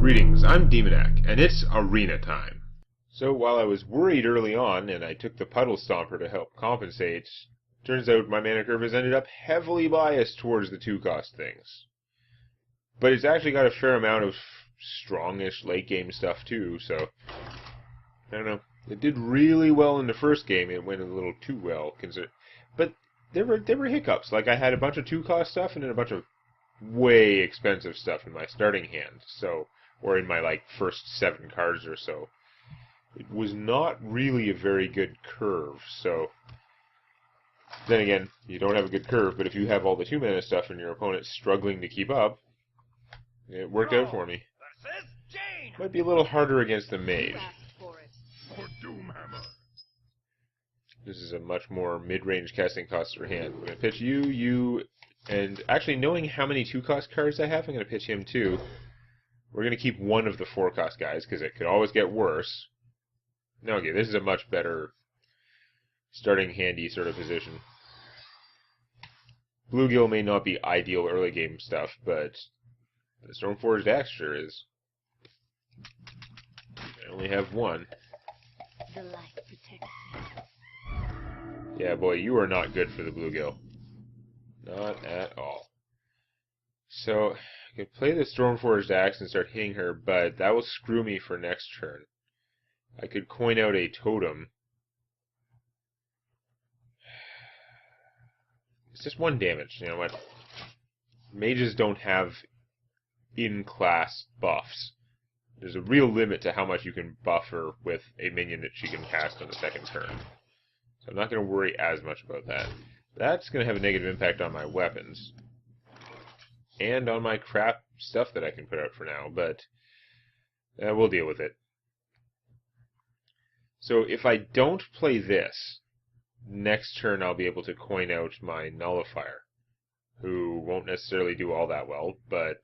Greetings, I'm Demonac, and it's arena time. So while I was worried early on, and I took the Puddle Stomper to help compensate, turns out my mana curve has ended up heavily biased towards the 2-cost things. But it's actually got a fair amount of strongish late-game stuff too, so I don't know. It did really well in the first game. It went a little too well, but there were hiccups. Like I had a bunch of 2-cost stuff and then a bunch of way expensive stuff in my starting hand, or in my first 7 cards or so. It was not really a very good curve. So then again, you don't have a good curve, but if you have all the 2-mana stuff and your opponent's struggling to keep up, it worked out for me. Might be a little harder against the mage. This is a much more mid-range casting cost for hand. I'm going to pitch you, and actually knowing how many 2-cost cards I have, I'm going to pitch him too. We're going to keep one of the 4-cost guys, because it could always get worse. Now, okay, this is a much better starting handy sort of position. Bluegill may not be ideal early game stuff, but the Stormforged Axe sure is. I only have one. The light protects you. Yeah, boy, you are not good for the Bluegill. Not at all. So, I could play the Stormforged Axe and start hitting her, but that will screw me for next turn. I could coin out a totem. It's just 1 damage, you know what? Mages don't have in-class buffs. There's a real limit to how much you can buff her with a minion that she can cast on the second turn. So I'm not going to worry as much about that. That's going to have a negative impact on my weapons. And on my crap stuff that I can put out for now, but we'll deal with it. So if I don't play this, next turn I'll be able to coin out my Nullifier, who won't necessarily do all that well, but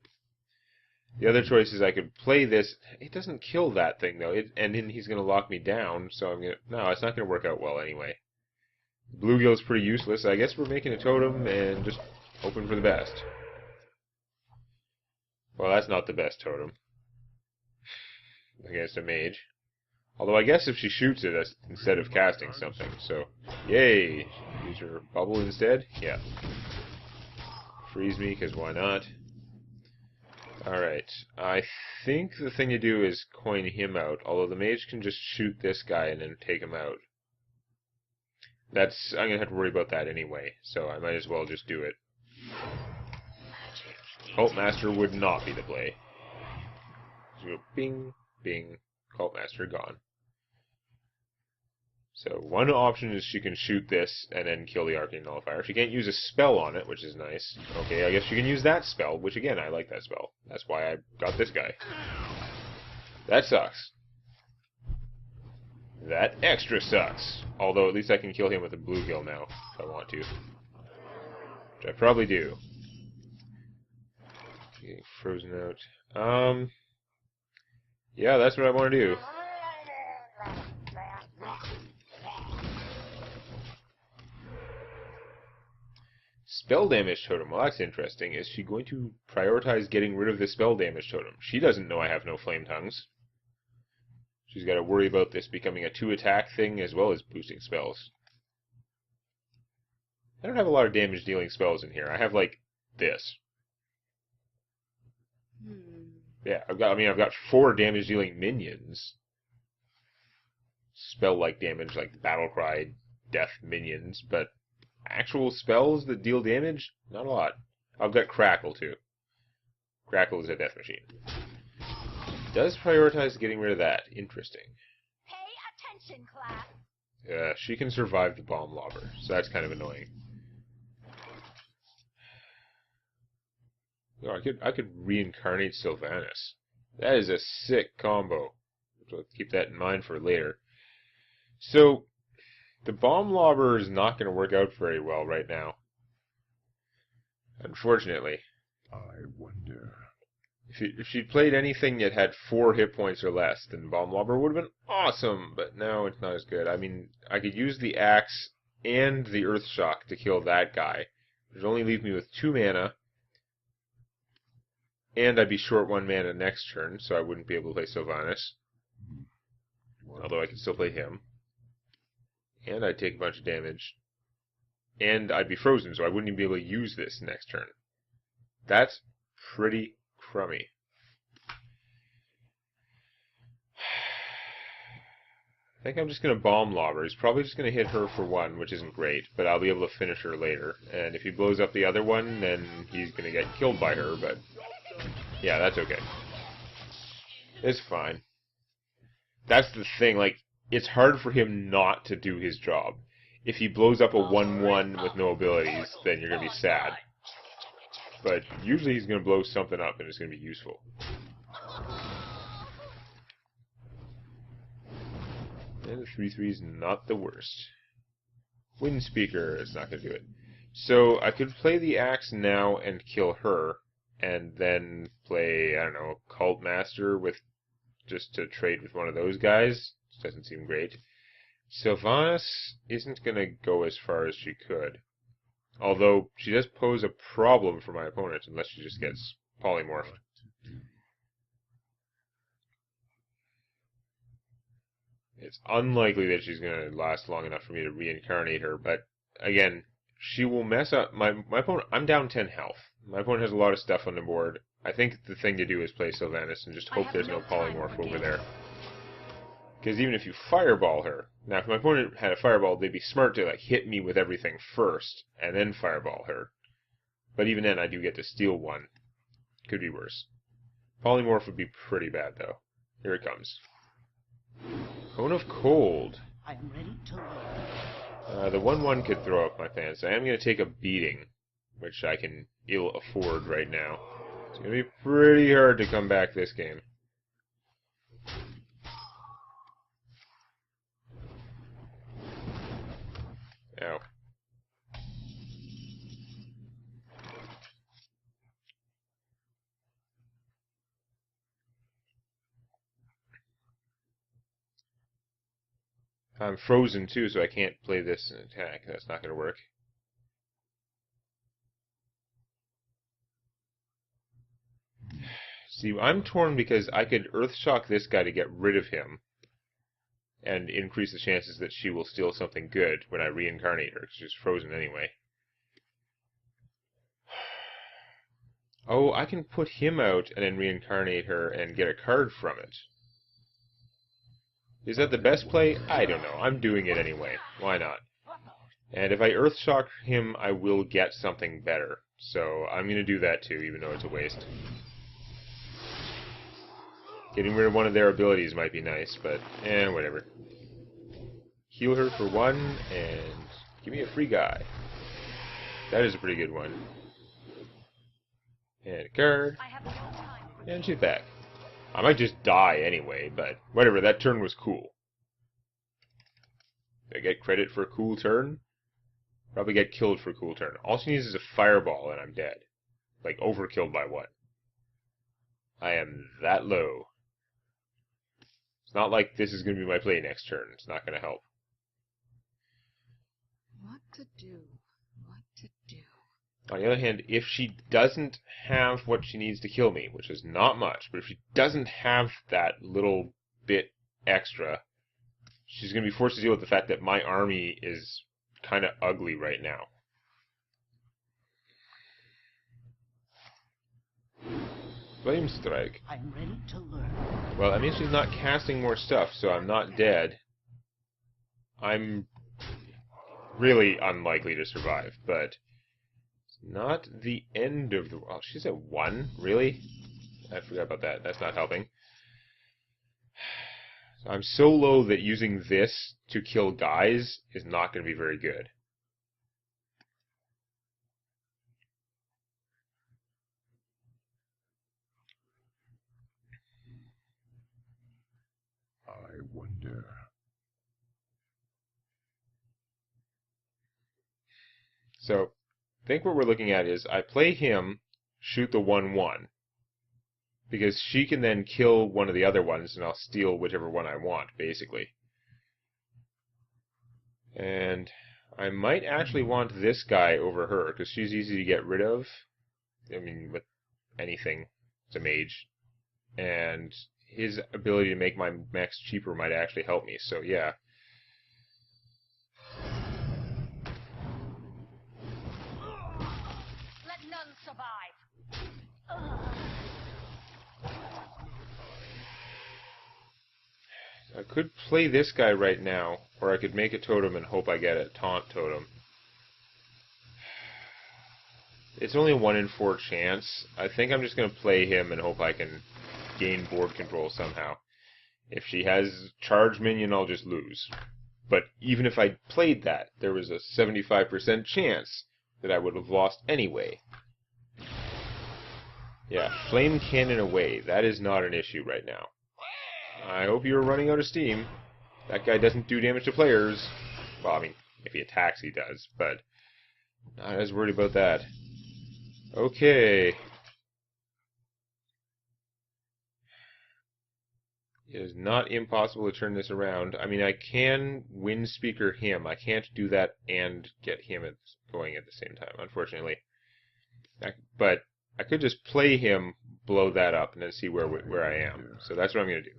the other choice is I could play this. It doesn't kill that thing, though, and then he's going to lock me down, so no, it's not going to work out well anyway. Bluegill's pretty useless. I guess we're making a totem and just hoping for the best. Well, that's not the best totem against a mage. Although I guess if she shoots it instead of casting something, so yay! Use her bubble instead? Yeah. Freeze me, because why not? Alright, I think the thing to do is coin him out, although the mage can just shoot this guy and then take him out. I'm going to have to worry about that anyway, so I might as well just do it. Cult Master would not be the play. So go bing, bing, Cult Master gone. So one option is she can shoot this and then kill the Arcane Nullifier. She can't use a spell on it, which is nice. Okay, I guess she can use that spell, which again, I like that spell. That's why I got this guy. That sucks. That extra sucks. Although at least I can kill him with a Bluegill now, if I want to. Which I probably do. Getting frozen out. Yeah, that's what I want to do. Spell damage totem. Well, that's interesting. Is she going to prioritize getting rid of the spell damage totem? She doesn't know I have no Flametongues. She's got to worry about this becoming a 2-attack thing as well as boosting spells. I don't have a lot of damage dealing spells in here. I have this. Yeah, I've got 4 damage dealing minions. Spell-like damage, like Battlecry, Death minions, but actual spells that deal damage? Not a lot. I've got Crackle, too. Crackle is a death machine. Does prioritize getting rid of that. Interesting. Pay attention, class. She can survive the Bomb Lobber, so that's kind of annoying. Oh, I could reincarnate Sylvanas. That is a sick combo. So keep that in mind for later. So, the Bomb Lobber is not going to work out very well right now. Unfortunately. I wonder. If she'd played anything that had 4 hit points or less, then Bomb Lobber would have been awesome, but now it's not as good. I mean, I could use the Axe and the Earth Shock to kill that guy, which would only leave me with 2 mana. And I'd be short 1 mana next turn, so I wouldn't be able to play Sylvanas. Although I could still play him. And I'd take a bunch of damage. And I'd be frozen, so I wouldn't even be able to use this next turn. That's pretty crummy. I think I'm just going to Bomb Lobber. He's probably just going to hit her for 1, which isn't great, but I'll be able to finish her later. And if he blows up the other one, then he's going to get killed by her, but yeah, that's okay. It's fine. That's the thing, like, it's hard for him not to do his job. If he blows up a 1/1 with no abilities, then you're going to be sad. But usually he's going to blow something up and it's going to be useful. And the 3/3 is not the worst. Wind Speaker is not going to do it. So I could play the axe now and kill her, and then play, I don't know, Cult Master with just to trade with one of those guys. Which doesn't seem great. Sylvanas isn't going to go as far as she could. Although she does pose a problem for my opponent unless she just gets polymorphed. It's unlikely that she's going to last long enough for me to reincarnate her, but again, she will mess up my opponent. I'm down 10 health. My opponent has a lot of stuff on the board. I think the thing to do is play Sylvanas and just hope there's no polymorph over there. Because even if you fireball her, now if my opponent had a fireball, they'd be smart to like hit me with everything first and then fireball her. But even then, I do get to steal 1. Could be worse. Polymorph would be pretty bad though. Here it comes. Cone of Cold. I am ready to learn. The 1/1 could throw up my pants. I am going to take a beating, which I can ill afford right now. It's going to be pretty hard to come back this game. Ow. I'm frozen too, so I can't play this in attack. That's not going to work. See, I'm torn because I could Earthshock this guy to get rid of him and increase the chances that she will steal something good when I reincarnate her, because she's frozen anyway. Oh, I can put him out and then reincarnate her and get a card from it. Is that the best play? I don't know. I'm doing it anyway. Why not? And if I Earthshock him, I will get something better. So I'm going to do that too, even though it's a waste. Getting rid of one of their abilities might be nice, but whatever. Heal her for 1, and give me a free guy. That is a pretty good one. And a card. And she's back. I might just die anyway, but whatever, that turn was cool. Did I get credit for a cool turn? Probably get killed for a cool turn. All she needs is a fireball and I'm dead. Like, overkilled by 1. I am that low. It's not like this is going to be my play next turn. It's not going to help. What to do? What to do? On the other hand, if she doesn't have what she needs to kill me, which is not much, but if she doesn't have that little bit extra, she's going to be forced to deal with the fact that my army is kind of ugly right now. Flame Strike. I am ready to learn. Well, that means she's not casting more stuff, so I'm not dead. I'm really unlikely to survive, but it's not the end of the world. Oh, she's at 1? Really? I forgot about that. That's not helping. So I'm so low that using this to kill guys is not going to be very good. I wonder. So, I think what we're looking at is I play him, shoot the 1/1, because she can then kill one of the other ones and I'll steal whichever one I want, basically. And I might actually want this guy over her, because she's easy to get rid of. I mean, with anything. It's a mage. And his ability to make my mechs cheaper might actually help me, so yeah. Let none survive. I could play this guy right now, or I could make a totem and hope I get a taunt totem. It's only a 1 in 4 chance. I think I'm just going to play him and hope I can gain board control somehow. If she has charge minion, I'll just lose. But even if I played that, there was a 75% chance that I would have lost anyway. Yeah, flame cannon away. That is not an issue right now. I hope you're running out of steam. That guy doesn't do damage to players. Well, I mean, if he attacks, he does, but not as worried about that. Okay. It is not impossible to turn this around. I mean, I can wind speaker him. I can't do that and get him going at the same time, unfortunately. But I could just play him, blow that up, and then see where I am. So that's what I'm going to do.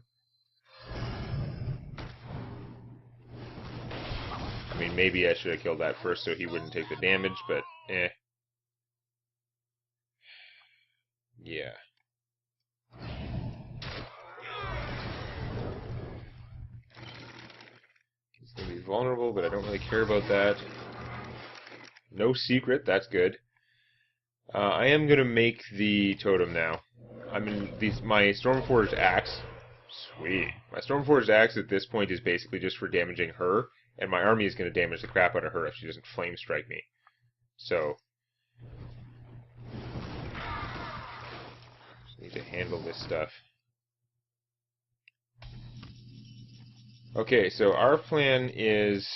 I mean, maybe I should have killed that first so he wouldn't take the damage, but eh. Yeah. He's going to be vulnerable, but I don't really care about that. No secret, that's good. I am going to make the totem now. I mean, my Stormforged Axe. Sweet. My Stormforged Axe at this point is basically just for damaging her, and my army is going to damage the crap out of her if she doesn't flame strike me. So, just need to handle this stuff. Okay, so our plan is...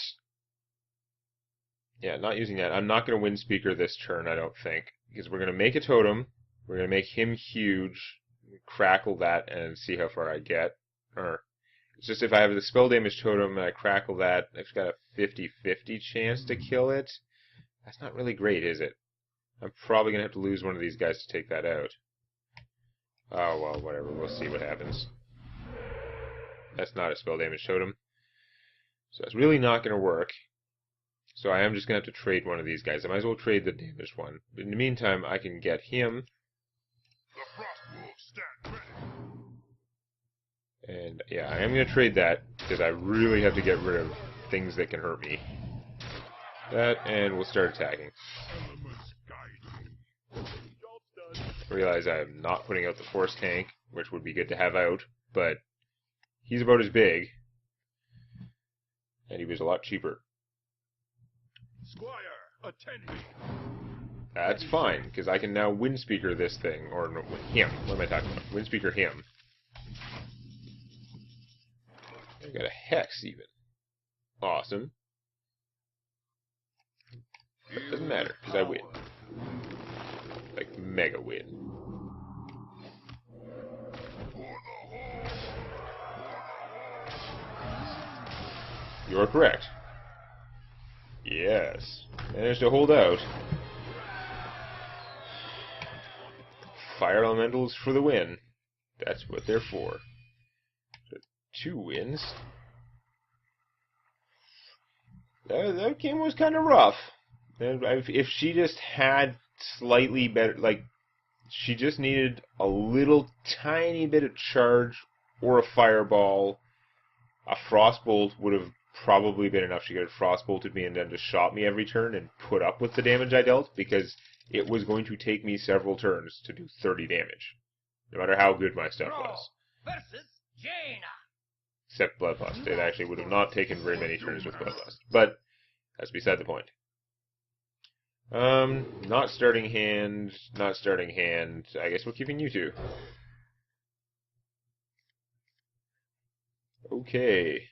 Yeah, not using that. I'm not going to wind speaker this turn, I don't think. Because we're going to make a totem. We're going to make him huge. Crackle that and see how far I get. Or, it's just if I have the spell damage totem and I crackle that, I've got a 50-50 chance to kill it. That's not really great, is it? I'm probably going to have to lose one of these guys to take that out. Oh, well, whatever. We'll see what happens. That's not a spell damage totem. So it's really not going to work. So I am just going to have to trade one of these guys. I might as well trade the damaged one. But in the meantime, I can get him. And yeah, I am going to trade that because I really have to get rid of things that can hurt me. That, and we'll start attacking. I realize I am not putting out the force tank, which would be good to have out, but he's about as big. And he was a lot cheaper. Squire, attend me. That's fine, because I can now wind speaker this thing, or no, him. What am I talking about? Wind speaker him. I got a hex even. Awesome. But it doesn't matter, because I win. Like, mega win. You're correct. Yes. Managed to hold out. Fire elementals for the win. That's what they're for. 2 wins. That game was kind of rough. If she just had slightly better, like, she just needed a little tiny bit of charge or a fireball. A frostbolt would have probably been enough. She could have frostbolted me and then just shot me every turn and put up with the damage I dealt, because it was going to take me several turns to do 30 damage, no matter how good my stuff was. Versus Jaina. Except Bloodlust. It actually would have not taken very many turns with Bloodlust. But that's beside the point. Not starting hand, not starting hand. I guess we're keeping you two. Okay.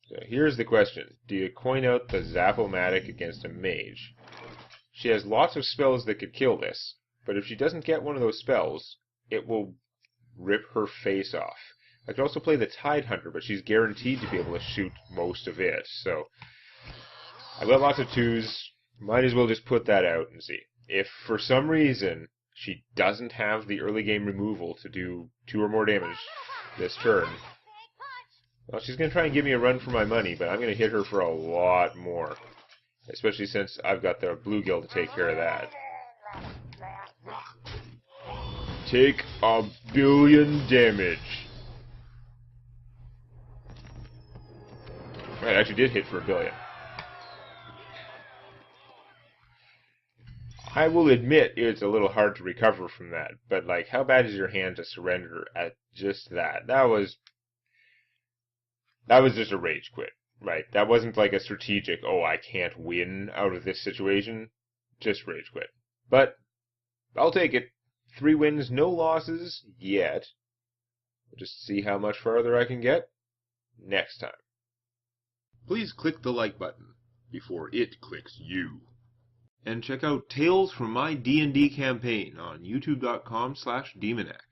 So here's the question. Do you coin out the Zap-O-Matic against a mage? She has lots of spells that could kill this, but if she doesn't get one of those spells, it will rip her face off. I could also play the Tide Hunter, but she's guaranteed to be able to shoot most of it, so I've got lots of 2s. Might as well just put that out and see. if for some reason she doesn't have the early game removal to do 2 or more damage this turn, well, she's going to try and give me a run for my money, but I'm going to hit her for a lot more. Especially since I've got the bluegill to take care of that. Take 1 billion damage. Right, I actually did hit for 1 billion. I will admit it's a little hard to recover from that, but like, how bad is your hand to surrender at just that? That was just a rage quit, right? That wasn't like a strategic, oh, I can't win out of this situation. Just rage quit. But I'll take it. 3 wins, no losses yet. We'll just see how much farther I can get next time. Please click the like button before it clicks you. And check out Tales from My D&D Campaign on youtube.com/Demonac.